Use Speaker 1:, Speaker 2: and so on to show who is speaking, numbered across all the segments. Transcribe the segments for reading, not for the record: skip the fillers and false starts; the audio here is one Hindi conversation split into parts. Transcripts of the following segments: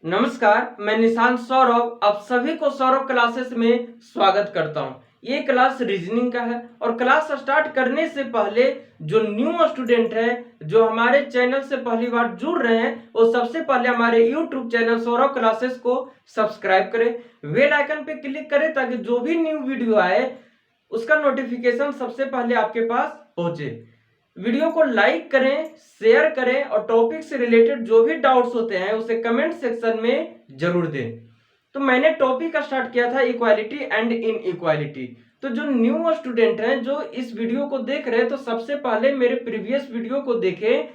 Speaker 1: नमस्कार, मैं निशांत सौरभ आप सभी को सौरभ क्लासेस में स्वागत करता हूं। ये क्लास रीजनिंग का है और क्लास स्टार्ट करने से पहले जो न्यू स्टूडेंट है, जो हमारे चैनल से पहली बार जुड़ रहे हैं, वो सबसे पहले हमारे यूट्यूब चैनल सौरभ क्लासेस को सब्सक्राइब करें, बेल आइकन पे क्लिक करें ताकि जो भी न्यू वीडियो आए उसका नोटिफिकेशन सबसे पहले आपके पास पहुंचे। वीडियो को लाइक करें, शेयर करें और टॉपिक से रिलेटेड जो भी डाउट्स होते हैं उसे कमेंट सेक्शन में जरूर दें। तो मैंने टॉपिक स्टार्ट किया था इक्वालिटी एंड इनइक्वालिटी। तो जो न्यू स्टूडेंट हैं जो इस वीडियो को देख रहे हैं, तो सबसे पहले मेरे प्रीवियस वीडियो को देखें,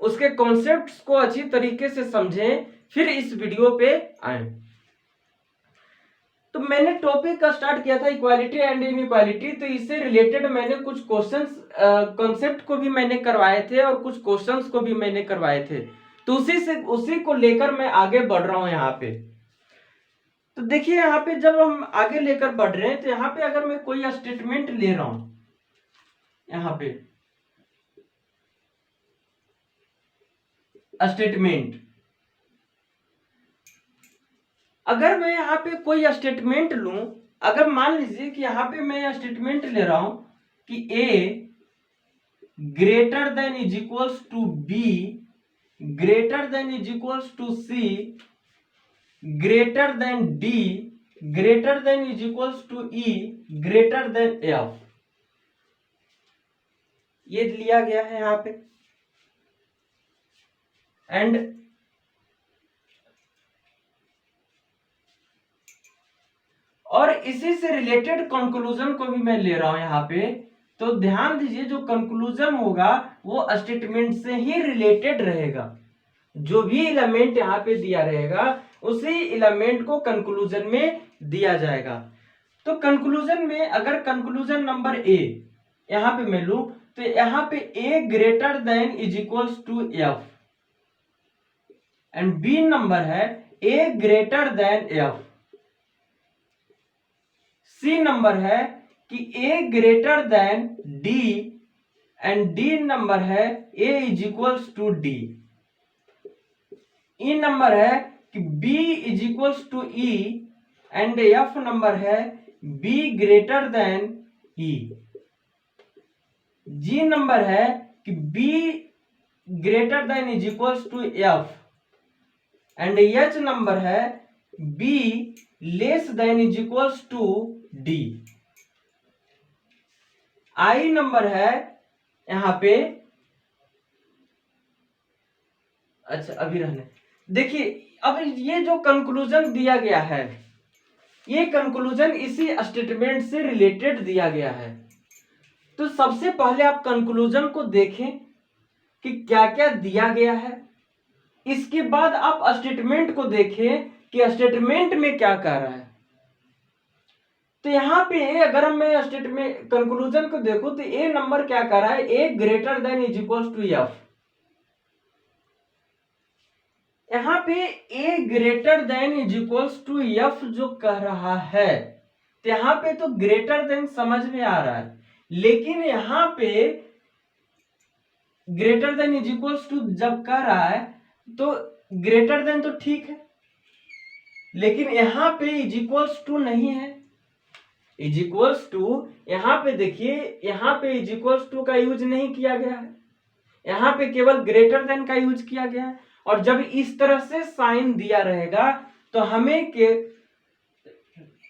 Speaker 1: उसके कॉन्सेप्ट्स को अच्छी तरीके से समझें, फिर इस वीडियो पे आए। तो मैंने टॉपिक का स्टार्ट किया था इक्वालिटी एंड इनइक्वालिटी। तो इससे रिलेटेड मैंने कुछ क्वेश्चंस कॉन्सेप्ट को भी मैंने करवाए थे और कुछ क्वेश्चंस को भी मैंने करवाए थे। तो उसी को लेकर मैं आगे बढ़ रहा हूं यहाँ पे। तो देखिए यहाँ पे जब हम आगे लेकर बढ़ रहे हैं, तो यहाँ पे अगर मैं कोई स्टेटमेंट ले रहा हूं, यहाँ पे स्टेटमेंट, अगर मैं यहाँ पे कोई स्टेटमेंट लूं, अगर मान लीजिए कि यहाँ पे मैं स्टेटमेंट ले रहा हूं कि A greater than is equals to B, greater than is equals to C, greater than D, greater than is equals to E, greater than F, ये लिया गया है यहाँ पे। एंड और इसी से रिलेटेड कंक्लूजन को भी मैं ले रहा हूं यहाँ पे। तो ध्यान दीजिए, जो कंक्लूजन होगा वो स्टेटमेंट से ही रिलेटेड रहेगा। जो भी एलिमेंट यहाँ पे दिया रहेगा उसी एलिमेंट को कंक्लूजन में दिया जाएगा। तो कंक्लूजन में अगर कंक्लूजन नंबर ए यहाँ पे मैं लूं, तो यहाँ पे A greater than is equals to F, and B number है A greater than F, C number है कि A greater than D, and D number है A is equals to D, E number है कि B is equals to E, and F number है B greater than E, G number है कि B greater than is equals to F, and H number है B less than is equals to D, I number है यहां पे, अच्छा अभी रहने देखिए। अब ये जो कंक्लूजन दिया गया है, ये कंक्लूजन इसी स्टेटमेंट से रिलेटेड दिया गया है। तो सबसे पहले आप कंक्लूजन को देखें कि क्या क्या दिया गया है, इसके बाद आप स्टेटमेंट को देखें कि स्टेटमेंट में क्या कह रहा है। तो यहाँ पे अगर मैं स्टेटमेंट कंक्लूजन को देखूं, तो ए नंबर क्या कह रहा है, A greater than is equals to F. यहाँ पे A greater than is equals to F जो कह रहा है, तो यहाँ पे तो ग्रेटर देन समझ में आ रहा है, लेकिन यहाँ पे greater than is equals to जब कह रहा है तो ग्रेटर देन तो ठीक है, लेकिन यहाँ पे इज इक्वल्स टू नहीं है। इज इक्वल्स टू यहाँ पे देखिए, यहाँ पे इज इक्वल्स टू का यूज नहीं किया गया है, यहाँ पे केवल ग्रेटर देन का यूज किया गया है। और जब इस तरह से साइन दिया रहेगा तो हमें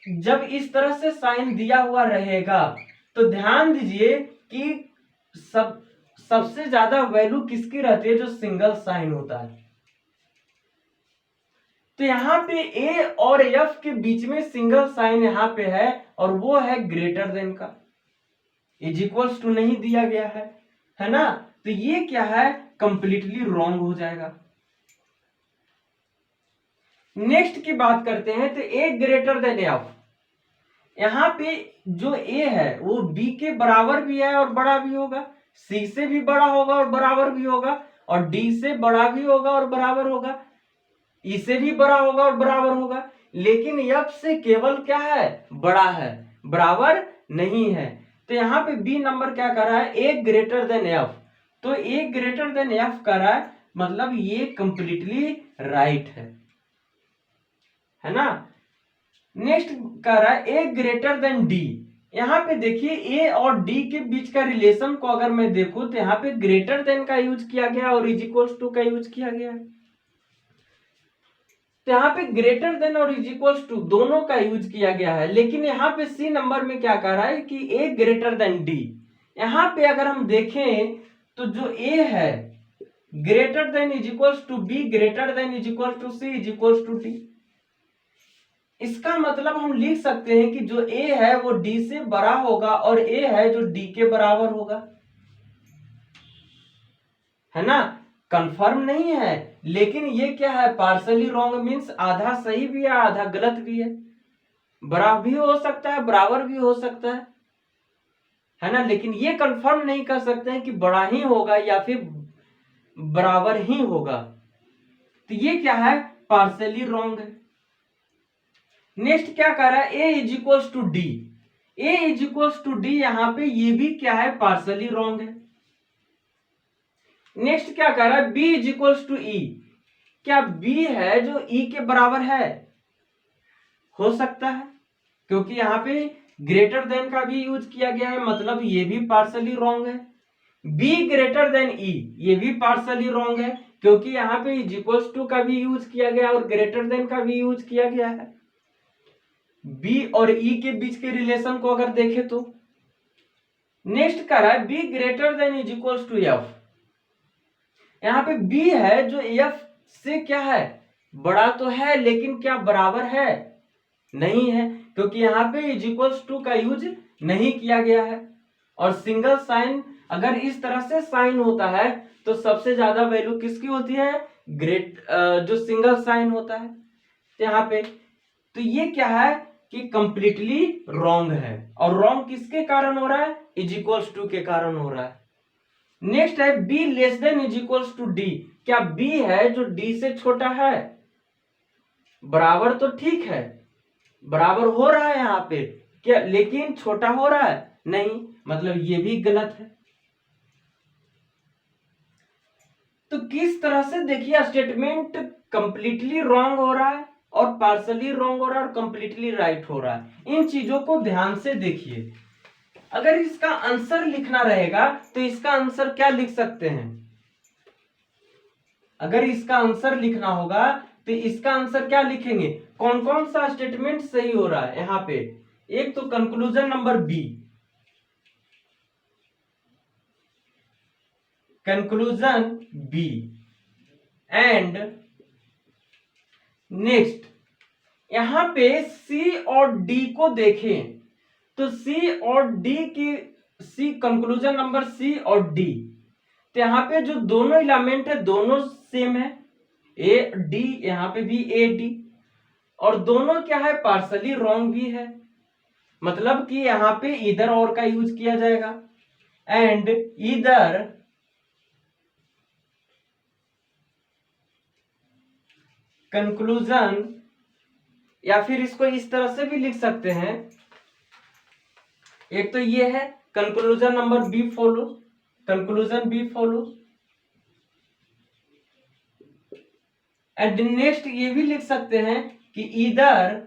Speaker 1: जब इस तरह से साइन दिया हुआ रहेगा तो ध्यान दीजिए कि सबसे ज्यादा वैल्यू किसकी रहती है, जो सिंगल साइन होता है। तो यहाँ पे ए और एफ के बीच में सिंगल साइन यहाँ पे है और वो है ग्रेटर देन का, इज इक्वल्स टू नहीं दिया गया है ना। तो ये क्या है, कंप्लीटली रॉन्ग हो जाएगा। नेक्स्ट की बात करते हैं, तो ए ग्रेटर देन एफ, यहाँ पे जो ए है वो बी के बराबर भी है और बड़ा भी होगा, सी से भी बड़ा होगा और बराबर भी होगा, और डी से बड़ा भी होगा और बराबर होगा, ई से भी बड़ा होगा और बराबर होगा, लेकिन एफ से केवल क्या है, बड़ा है, बराबर नहीं है। तो यहाँ पे बी नंबर क्या कर रहा है, ए ग्रेटर देन एफ। तो ए ग्रेटर देन एफ कर रहा है, मतलब ये कंप्लीटली राइट है। है ना। नेक्स्ट कह रहा है ए ग्रेटर देन डी। यहाँ पे देखिए ए और डी के बीच का रिलेशन को अगर मैं देखूं तो यहाँ पे ग्रेटर देन का यूज किया गया और इज इक्वल्स टू का यूज किया गया है। तो यहाँ पे ग्रेटर देन और इज इक्वल्स टू दोनों का यूज किया गया है, लेकिन यहाँ पे सी नंबर में क्या कह रहा है कि ए ग्रेटर देन डी। यहाँ पे अगर हम देखें तो जो ए है greater than is equals to B greater than is equals to C is equals to D. इसका मतलब हम लिख सकते हैं कि जो ए है वो डी से बड़ा होगा और ए है जो डी के बराबर होगा, है ना। कंफर्म नहीं है, लेकिन ये क्या है पार्सली रॉन्ग मींस आधा सही भी है आधा गलत भी है, बराबर भी हो सकता है बराबर भी हो सकता है ना। लेकिन ये कंफर्म नहीं कर सकते हैं कि बड़ा ही होगा या फिर बराबर ही होगा, तो ये क्या है पार्सली रॉन्ग है। नेक्स्ट क्या कर रहा है A is equals to D. A is equals to D यहां पे ये भी क्या है पार्सली रॉन्ग है। नेक्स्ट क्या कर रहा है B is equals to E. क्या बी है जो ई के बराबर है, हो सकता है क्योंकि यहाँ पे ग्रेटर देन का भी यूज किया गया है, मतलब ये भी पार्सली रॉन्ग है। बी ग्रेटर देन ई ये भी पार्सली रॉन्ग है क्योंकि यहाँ पे इज इक्वल्स टू का भी यूज किया गया और ग्रेटर देन का भी यूज किया गया है। बी और ई के बीच के रिलेशन को अगर देखें तो नेक्स्ट कर रहा है B greater than is equals to F. यहाँ पे बी है जो एफ से क्या है बड़ा तो है लेकिन क्या बराबर है, नहीं है क्योंकि यहाँ पे इज इक्वल्स टू का यूज नहीं किया गया है। और सिंगल साइन अगर इस तरह से साइन होता है तो सबसे ज्यादा वैल्यू किसकी होती है जो सिंगल साइन होता है यहाँ पे। तो ये क्या है कि कंप्लीटली रॉन्ग है और रॉन्ग किसके कारण हो रहा है इज इक्वल्स टू के कारण हो रहा है। नेक्स्ट है B less than is equals to D. क्या बी है जो डी से छोटा है, बराबर तो ठीक है बराबर हो रहा है यहाँ पे क्या, लेकिन छोटा हो रहा है नहीं, मतलब ये भी गलत है। तो किस तरह से देखिए स्टेटमेंट कंप्लीटली रॉन्ग हो रहा है और पार्सली रॉन्ग हो रहा है और कंप्लीटली राइट हो रहा है। इन चीजों को ध्यान से देखिए। अगर इसका आंसर लिखना रहेगा तो इसका आंसर क्या लिख सकते हैं, अगर इसका आंसर लिखना होगा तो इसका आंसर क्या लिखेंगे, कौन कौन सा स्टेटमेंट सही हो रहा है यहाँ पे। एक तो conclusion number B, conclusion B and next यहां पे सी और डी को देखें तो सी और डी की सी कंक्लूजन नंबर सी और डी, तो यहाँ पे जो दोनों एलिमेंट है दोनों सेम है ए डी, यहाँ पे भी ए डी, और दोनों क्या है पार्सली रॉन्ग भी है, मतलब कि यहाँ पे इधर और का यूज किया जाएगा एंड इधर कंक्लूजन, या फिर इसको इस तरह से भी लिख सकते हैं। एक तो ये है conclusion number B follow, conclusion B follow and next ये भी लिख सकते हैं कि इधर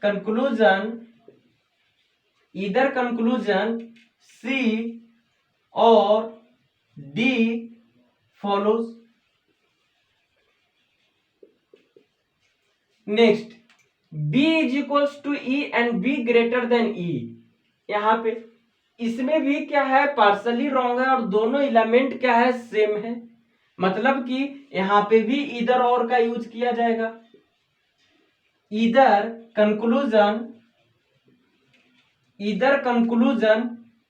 Speaker 1: कंक्लूजन सी और D follows. Next B is equals to E and B greater than E। यहाँ पे इसमें भी क्या है पार्सली रॉन्ग है और दोनों एलिमेंट क्या है सेम है, मतलब कि यहाँ पे भी इधर और का यूज किया जाएगा। इधर कंक्लूजन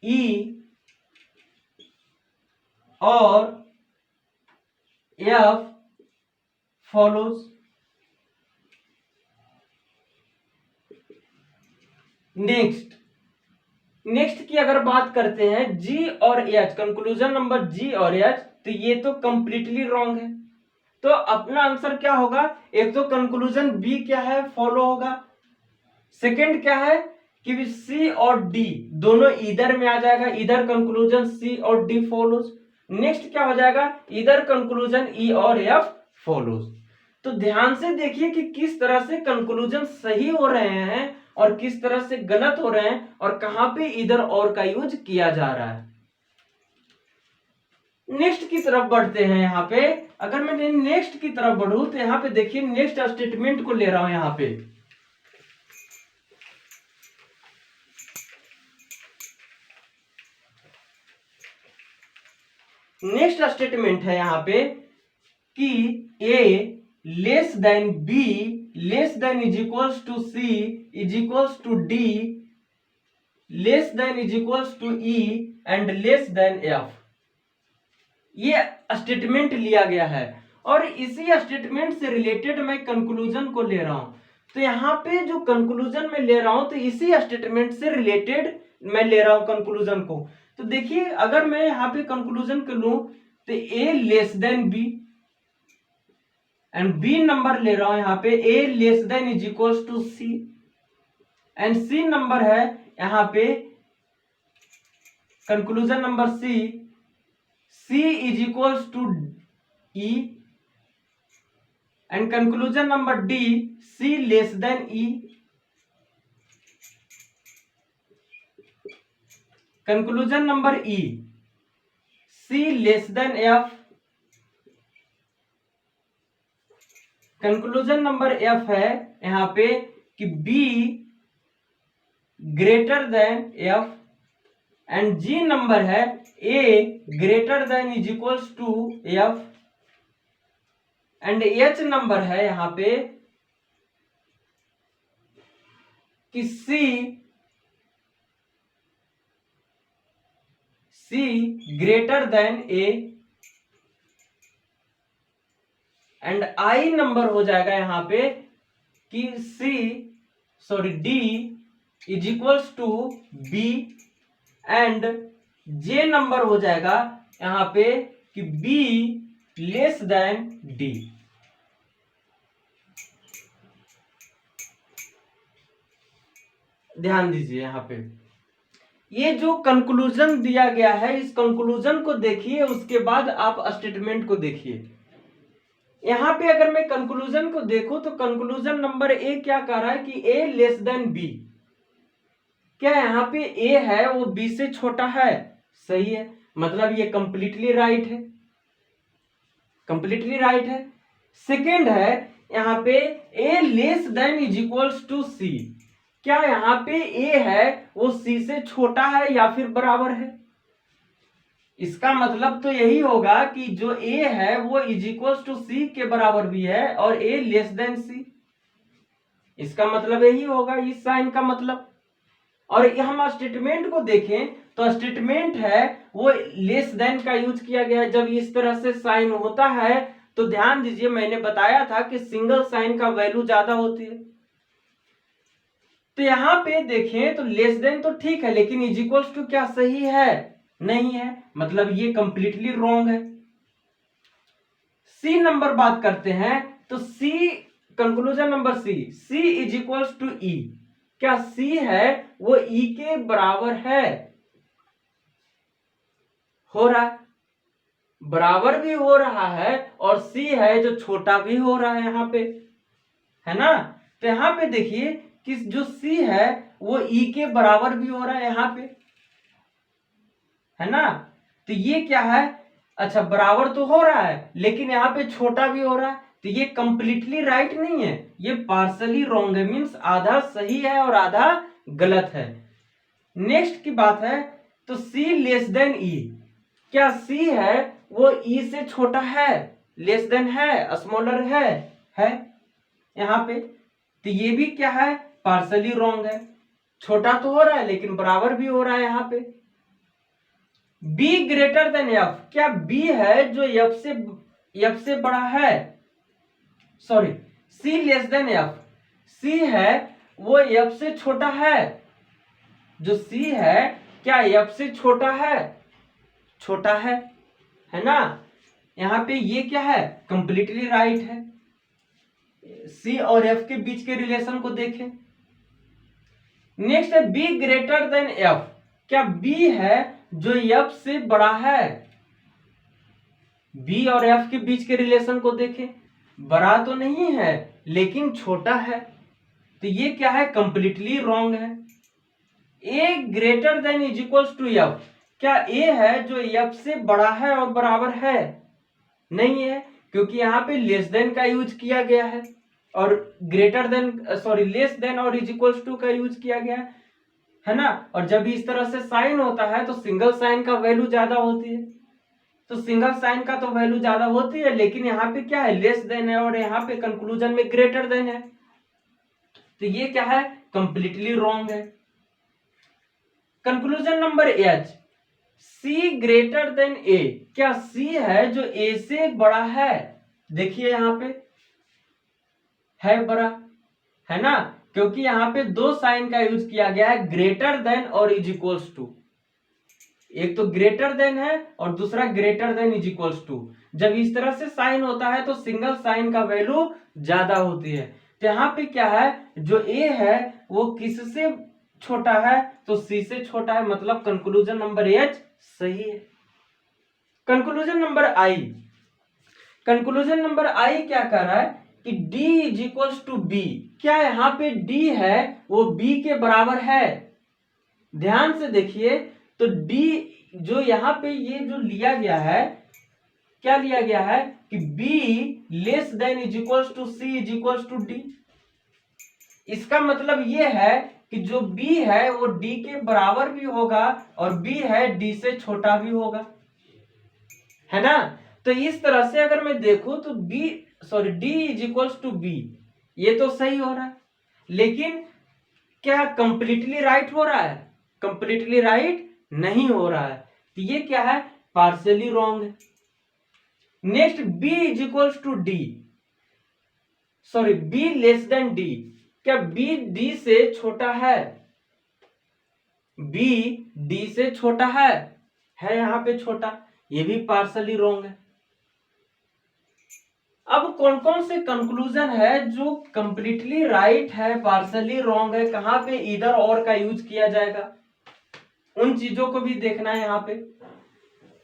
Speaker 1: E और F फॉलोज। नेक्स्ट की अगर बात करते हैं G और H, कंक्लूजन नंबर G और H, तो ये तो कंप्लीटली रॉन्ग है। तो अपना आंसर क्या होगा, एक तो कंक्लूजन B क्या है फॉलो होगा, सेकंड क्या है कि C और D दोनों इधर में आ जाएगा, इधर कंक्लूजन C और D फॉलोज। नेक्स्ट क्या हो जाएगा इधर कंक्लूजन E और F फॉलोज। तो ध्यान से देखिए कि किस तरह से कंक्लूजन सही हो रहे हैं और किस तरह से गलत हो रहे हैं और कहां पे इधर और का यूज किया जा रहा है। नेक्स्ट की तरफ बढ़ते हैं। यहाँ पे अगर मैं नेक्स्ट की तरफ बढ़ूं तो यहाँ पे देखिए नेक्स्ट स्टेटमेंट को ले रहा हूं। यहाँ पे नेक्स्ट स्टेटमेंट है यहाँ पे कि A less than B less than is equals to C is equals to D less than is equals to E and less than F. ये स्टेटमेंट लिया गया है और इसी स्टेटमेंट से रिलेटेड मैं कंक्लूजन को ले रहा हूं। तो यहाँ पे जो कंक्लूजन में ले रहा हूं तो इसी स्टेटमेंट से रिलेटेड मैं ले रहा हूं कंक्लूजन को। तो देखिए अगर मैं यहाँ पे कंक्लूजन कर लूं तो A less than B and B number ले रहा हूं यहाँ पे A less than is equals to C and C number है यहाँ पे conclusion number C C is equals to E and conclusion number D C less than E. Conclusion number E C less than F. Conclusion number F है यहाँ पे कि B greater than F and G number है A greater than is equals to F and H number है यहां पे कि C greater than A and I number हो जाएगा यहां पे कि D is equals to B and J number हो जाएगा यहां पे कि बी लेस देन डी। ध्यान दीजिए यहां पे ये जो कंक्लूजन दिया गया है इस कंक्लूजन को देखिए उसके बाद आप स्टेटमेंट को देखिए। यहां पे अगर मैं कंक्लूजन को देखूं तो कंक्लूजन नंबर ए क्या कह रहा है कि ए लेस देन बी। क्या यहाँ पे ए है वो बी से छोटा है? सही है, मतलब ये कंप्लीटली राइट है, कंप्लीटली राइट है। सेकेंड है यहाँ पे A less than is equals to C. क्या यहाँ पे ए है वो सी से छोटा है या फिर बराबर है? इसका मतलब तो यही होगा कि जो ए है वो इज इक्वल्स टू सी के बराबर भी है और ए लेस देन सी। इसका मतलब यही होगा इस साइन का मतलब। और हम स्टेटमेंट को देखें तो स्टेटमेंट है वो लेस देन का यूज किया गया है। जब इस तरह से साइन होता है तो ध्यान दीजिए मैंने बताया था कि सिंगल साइन का वैल्यू ज्यादा होती है। तो यहां पे देखें तो लेस देन तो ठीक है लेकिन इज इक्वल्स टू क्या सही है? नहीं है, मतलब ये कंप्लीटली रॉन्ग है। सी नंबर बात करते हैं तो C conclusion number C is equals to E. क्या सी है वो ई के बराबर है? हो रहा है, बराबर भी हो रहा है और सी है जो छोटा भी हो रहा है यहाँ पे, है ना। तो यहाँ पे देखिए कि जो सी है वो ई के बराबर भी हो रहा है यहाँ पे, है ना। तो ये क्या है? अच्छा बराबर तो हो रहा है लेकिन यहाँ पे छोटा भी हो रहा है, तो ये कंप्लीटली राइट नहीं है, ये पार्सली रॉन्ग है, मीन्स आधा सही है और आधा गलत है। नेक्स्ट की बात है तो C लेस देन E। क्या C है वो E से छोटा है? लेस देन है, स्मॉलर है यहाँ पे। तो ये भी क्या है? पार्सली रॉन्ग है, छोटा तो हो रहा है लेकिन बराबर भी हो रहा है यहाँ पे। B greater then F। क्या B है जो F से बड़ा है? Sorry, C less than F। C है वो F से छोटा है। जो C है क्या F से छोटा है? छोटा है ना। यहाँ पे ये क्या है? कंप्लीटली राइट है। C और F के बीच के रिलेशन को देखें। नेक्स्ट है B ग्रेटर देन F। क्या B है जो F से बड़ा है? B और F के बीच के रिलेशन को देखें बड़ा तो नहीं है लेकिन छोटा है, तो ये क्या है, कंप्लीटली रॉन्ग है। A greater than is equals to F, क्या ए है जो एफ से बड़ा है और बराबर है? नहीं है, क्योंकि यहाँ पे लेस देन का यूज किया गया है और ग्रेटर देन लेस देन और इज इक्वल्स टू का यूज किया गया है ना। और जब इस तरह से साइन होता है तो सिंगल साइन का वैल्यू ज्यादा होती है, तो सिंगल साइन का तो वैल्यू ज्यादा होती है, लेकिन यहाँ पे क्या है, लेस देन है और यहाँ पे कंक्लूजन में ग्रेटर देन है, तो ये क्या है, कंप्लीटली रॉन्ग है। कंक्लूजन नंबर एच, सी ग्रेटर देन ए, क्या सी है जो ए से बड़ा है? देखिए यहाँ पे है बड़ा, है ना, क्योंकि यहाँ पे दो साइन का यूज किया गया है, ग्रेटर देन और इज इक्वल्स टू। एक तो ग्रेटर देन है और दूसरा greater than is equals to. जब इस तरह से साइन होता है तो सिंगल साइन का वैल्यू ज्यादा होती है, तो यहाँ पे क्या है, जो ए है वो किससे छोटा है, तो सी से छोटा है, मतलब कंक्लूजन नंबर एच सही है। Conclusion number I, conclusion number I क्या कर रहा है कि d is equals to B, क्या यहाँ पे d है वो b के बराबर है? ध्यान से देखिए, तो d जो यहाँ पे ये जो लिया गया है, क्या लिया गया है कि b less than is equals to c is equals to d। इसका मतलब ये है कि जो b है वो d के बराबर भी होगा और b है d से छोटा भी होगा, है ना। तो इस तरह से अगर मैं देखूं तो d is equals to B, ये तो सही हो रहा है, लेकिन क्या कंप्लीटली राइट हो रहा है? कंप्लीटली राइट नहीं हो रहा है, तो ये क्या है, पार्शियली रॉन्ग है। Next b is equals to D, b less than d, क्या b d से छोटा है? b d से छोटा है यहाँ पे छोटा, ये भी पार्शियली रॉन्ग है। अब कौन कौन से कंक्लूजन है जो कंप्लीटली राइट है, पार्शियली रॉन्ग है, कहां पे इधर और का यूज किया जाएगा, उन चीजों को भी देखना है यहाँ पे।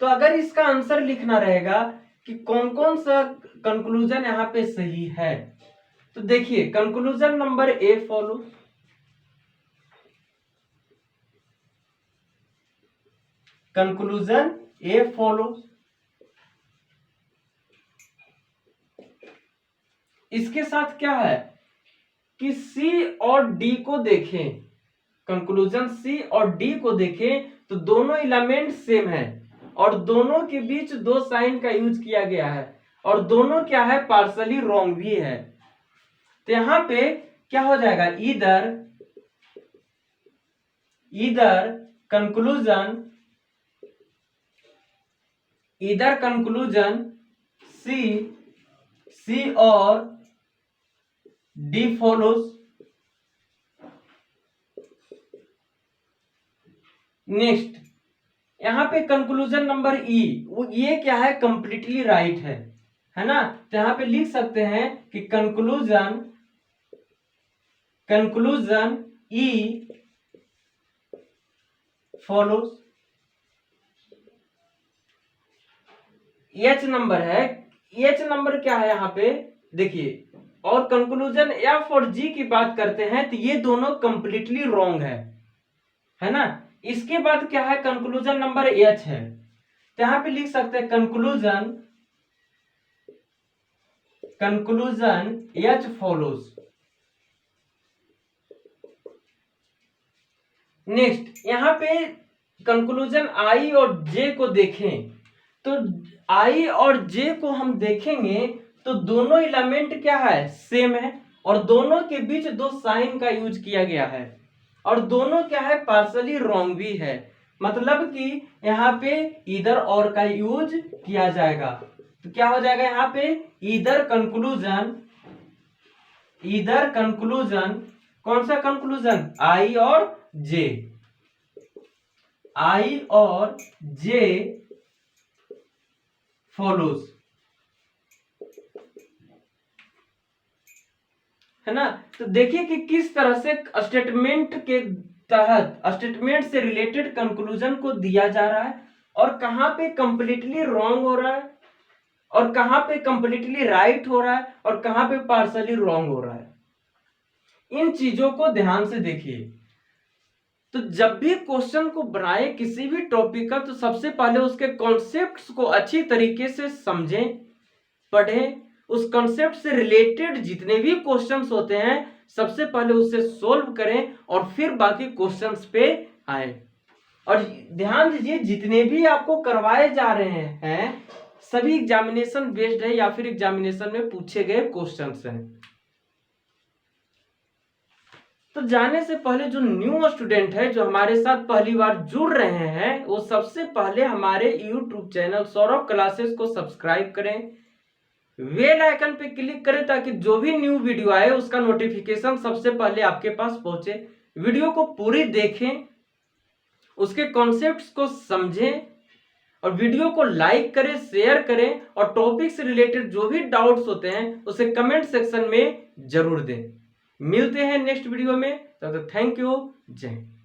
Speaker 1: तो अगर इसका आंसर लिखना रहेगा कि कौन कौन सा कंक्लूजन यहाँ पे सही है, तो देखिए conclusion number A follow, conclusion A follow, इसके साथ क्या है कि C और D को देखें, कंक्लूजन C और D को देखें तो दोनों एलिमेंट सेम है और दोनों के बीच दो साइन का यूज किया गया है और दोनों क्या है, पार्शियली रॉन्ग भी है। तो यहां पे क्या हो जाएगा, इधर कंक्लूजन C और D फॉलोज। नेक्स्ट यहाँ पे कंक्लूजन नंबर ई, ये क्या है, कंप्लीटली राइट है ना, तो यहाँ पे लिख सकते हैं कि कंक्लूजन ई फॉलोज। एच नंबर है, एच नंबर क्या है यहाँ पे देखिए, और कंक्लूजन एफ और जी की बात करते हैं तो ये दोनों कंप्लीटली रॉन्ग है ना। इसके बाद क्या है, कंक्लूजन नंबर एच है, तो यहां पे लिख सकते हैं कंक्लूजन एच फॉलोज। नेक्स्ट यहां पे कंक्लूजन आई और जे को देखें, तो आई और जे को हम देखेंगे तो दोनों एलिमेंट क्या है, सेम है और दोनों के बीच दो साइन का यूज किया गया है और दोनों क्या है, पार्शियली रॉन्ग भी है, मतलब कि यहाँ पे इधर और का यूज किया जाएगा, तो क्या हो जाएगा यहाँ पे, इधर कंक्लूजन कौन सा कंक्लूजन, आई और जे फॉलोज, है ना। तो देखिए कि किस तरह से स्टेटमेंट के तहत, स्टेटमेंट से रिलेटेड कंक्लूजन को दिया जा रहा है और कहां पे कंप्लीटली रॉन्ग हो रहा है और कहां पे कंप्लीटली राइट हो रहा है और कहां पे पार्शली रॉन्ग हो रहा है। इन चीजों को ध्यान से देखिए। तो जब भी क्वेश्चन को बनाए किसी भी टॉपिक का, तो सबसे पहले उसके कॉन्सेप्ट्स को अच्छी तरीके से समझें, पढ़ें, उस कॉन्सेप्ट से रिलेटेड जितने भी क्वेश्चंस होते हैं सबसे पहले उसे सोल्व करें और फिर बाकी क्वेश्चंस पे आए। और ध्यान दीजिए, जितने भी आपको करवाए जा रहे हैं सभी एग्जामिनेशन बेस्ड है या फिर एग्जामिनेशन में पूछे गए क्वेश्चंस हैं। तो जाने से पहले जो न्यू स्टूडेंट है जो हमारे साथ पहली बार जुड़ रहे हैं, वो सबसे पहले हमारे यूट्यूब चैनल सौरभ क्लासेस को सब्सक्राइब करें, बेल आइकन पे क्लिक करें ताकि जो भी न्यू वीडियो आए उसका नोटिफिकेशन सबसे पहले आपके पास पहुंचे। वीडियो को पूरी देखें, उसके कॉन्सेप्ट्स को समझें और वीडियो को लाइक करें, शेयर करें और टॉपिक से रिलेटेड जो भी डाउट्स होते हैं उसे कमेंट सेक्शन में जरूर दें। मिलते हैं नेक्स्ट वीडियो में, तब तक थैंक यू, जय हिंद।